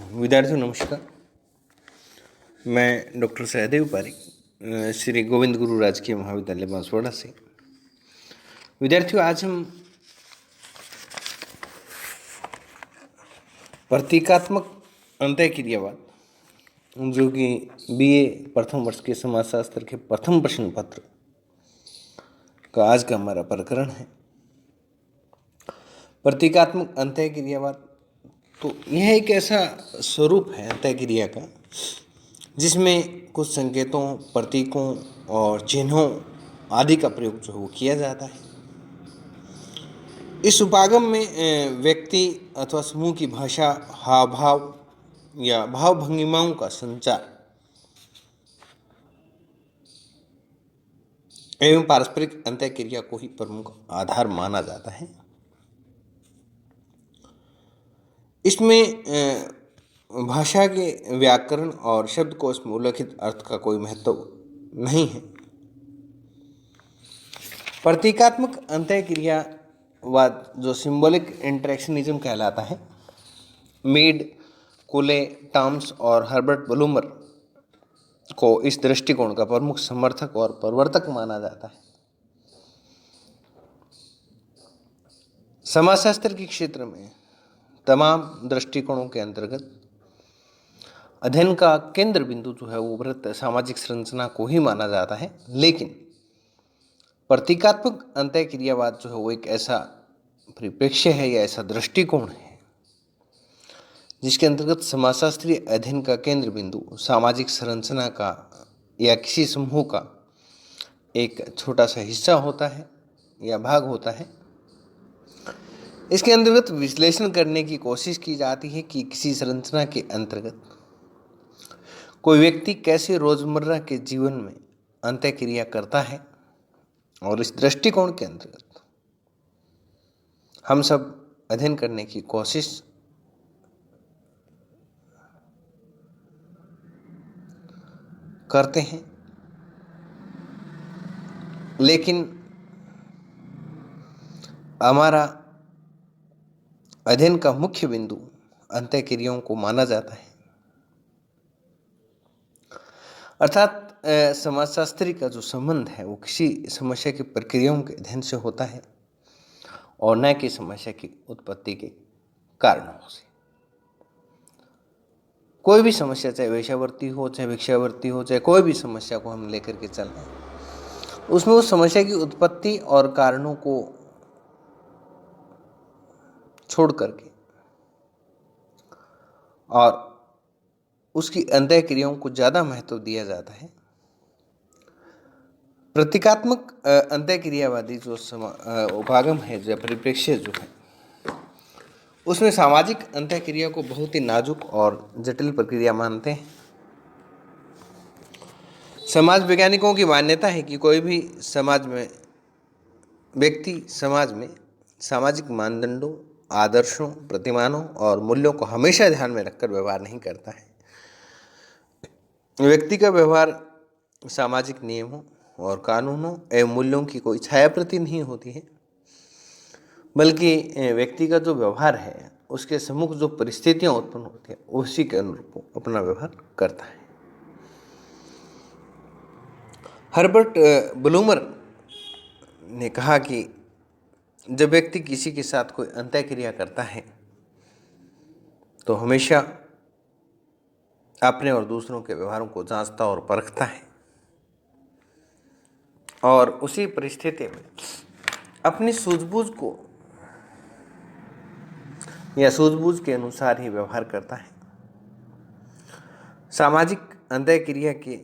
विद्यार्थियों नमस्कार। मैं डॉक्टर सहदेव पारिक श्री गोविंद गुरु राजकीय महाविद्यालय बांसवाड़ा से। विद्यार्थियों, आज हम प्रतीकात्मक अंतःक्रियावाद जो कि बीए प्रथम वर्ष के समाजशास्त्र के प्रथम प्रश्न पत्र का आज का हमारा प्रकरण है। प्रतीकात्मक अंतःक्रियावाद तो यह एक ऐसा स्वरूप है अंतःक्रिया का जिसमें कुछ संकेतों, प्रतीकों और चिन्हों आदि का प्रयोग जो है वो किया जाता है। इस उपागम में व्यक्ति अथवा समूह की भाषा, हाव भाव या भाव भंगिमाओं का संचार एवं पारस्परिक अंतःक्रिया को ही प्रमुख आधार माना जाता है। इसमें भाषा के व्याकरण और शब्दकोश में उल्लिखित अर्थ का कोई महत्व नहीं है। प्रतीकात्मक अंतःक्रियावाद जो सिंबॉलिक इंटरेक्शनिज्म कहलाता है, मीड, कुले, टॉम्स और हर्बर्ट ब्लूमर को इस दृष्टिकोण का प्रमुख समर्थक और प्रवर्तक माना जाता है। समाजशास्त्र के क्षेत्र में तमाम दृष्टिकोणों के अंतर्गत अध्ययन का केंद्र बिंदु जो है वो वृत्त सामाजिक संरचना को ही माना जाता है, लेकिन प्रतीकात्मक अंतःक्रियावाद जो है वो एक ऐसा परिप्रेक्ष्य है या ऐसा दृष्टिकोण है जिसके अंतर्गत समाजशास्त्रीय अध्ययन का केंद्र बिंदु सामाजिक संरचना का या किसी समूह का एक छोटा सा हिस्सा होता है या भाग होता है। इसके अंतर्गत विश्लेषण करने की कोशिश की जाती है कि किसी संरचना के अंतर्गत कोई व्यक्ति कैसे रोजमर्रा के जीवन में अंतःक्रिया करता है, और इस दृष्टिकोण के अंतर्गत हम सब अध्ययन करने की कोशिश करते हैं। लेकिन हमारा अध्ययन का मुख्य बिंदु अंतःक्रियाओं को माना जाता है, अर्थात समाजशास्त्री का जो संबंध है वो किसी समस्या की प्रक्रियाओं के अध्ययन से होता है और न कि समस्या की उत्पत्ति के कारणों से। कोई भी समस्या, चाहे वेश्यावृत्ति हो, चाहे भिक्षावृत्ति हो, चाहे कोई भी समस्या को हम लेकर के चल रहे हैं, उसमें उस समस्या की उत्पत्ति और कारणों को छोड़ करके और उसकी अंतःक्रियाओं को ज़्यादा महत्व दिया जाता है। प्रतीकात्मक अंतःक्रियावादी जो उपागम है, जो परिप्रेक्ष्य जो है, उसमें सामाजिक अंतःक्रिया को बहुत ही नाजुक और जटिल प्रक्रिया मानते हैं। समाज वैज्ञानिकों की मान्यता है कि कोई भी समाज में व्यक्ति समाज में सामाजिक मानदंडों, आदर्शों, प्रतिमानों और मूल्यों को हमेशा ध्यान में रखकर व्यवहार नहीं करता है। व्यक्ति का व्यवहार सामाजिक नियमों और कानूनों एवं मूल्यों की कोई छायाप्रति नहीं होती है, बल्कि व्यक्ति का जो व्यवहार है उसके सम्मुख जो परिस्थितियां उत्पन्न होती हैं उसी के अनुरूप अपना व्यवहार करता है। हर्बर्ट ब्लूमर ने कहा कि जब व्यक्ति किसी के साथ कोई अंतःक्रिया करता है तो हमेशा अपने और दूसरों के व्यवहारों को जांचता और परखता है और उसी परिस्थिति में अपनी सूझबूझ को या सूझबूझ के अनुसार ही व्यवहार करता है। सामाजिक अंतःक्रिया के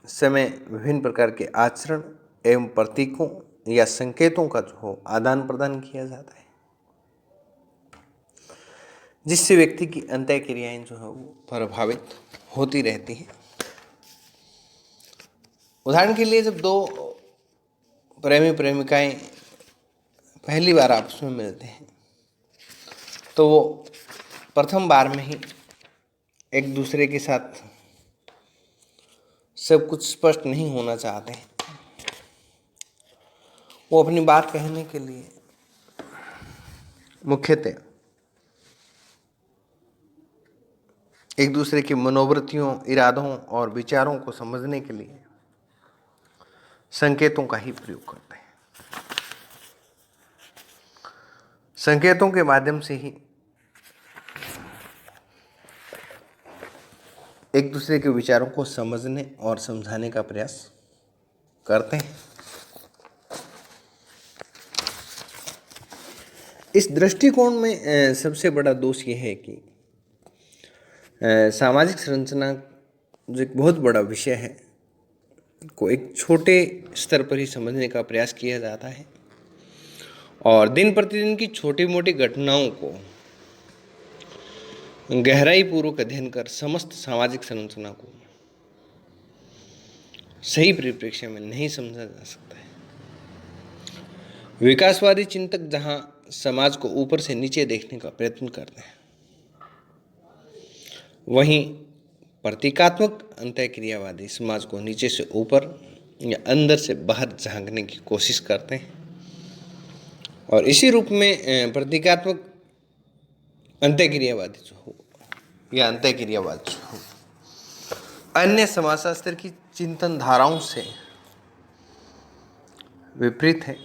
समय विभिन्न प्रकार के आचरण एवं प्रतीकों या संकेतों का जो हो आदान प्रदान किया जाता है, जिससे व्यक्ति की अंतःक्रियाएं जो है वो प्रभावित होती रहती हैं। उदाहरण के लिए, जब दो प्रेमी प्रेमिकाएं पहली बार आपस में मिलते हैं तो वो प्रथम बार में ही एक दूसरे के साथ सब कुछ स्पष्ट नहीं होना चाहते हैं। वो अपनी बात कहने के लिए मुख्यतः एक दूसरे की मनोवृत्तियों, इरादों और विचारों को समझने के लिए संकेतों का ही प्रयोग करते हैं। संकेतों के माध्यम से ही एक दूसरे के विचारों को समझने और समझाने का प्रयास करते हैं। इस दृष्टिकोण में सबसे बड़ा दोष यह है कि सामाजिक संरचना जो एक बहुत बड़ा विषय है को एक छोटे स्तर पर ही समझने का प्रयास किया जाता है और दिन प्रतिदिन की छोटी मोटी घटनाओं को गहराई पूर्वक अध्ययन कर समस्त सामाजिक संरचना को सही परिप्रेक्ष्य में नहीं समझा जा सकता है। विकासवादी चिंतक जहां समाज को ऊपर से नीचे देखने का प्रयत्न करते हैं, वहीं प्रतीकात्मक अंतःक्रियावादी समाज को नीचे से ऊपर या अंदर से बाहर झांकने की कोशिश करते हैं और इसी रूप में प्रतीकात्मक अंतःक्रियावादी जो हो या अंतःक्रियावाद जो हो अन्य समाजशास्त्र की चिंतन धाराओं से विपरीत है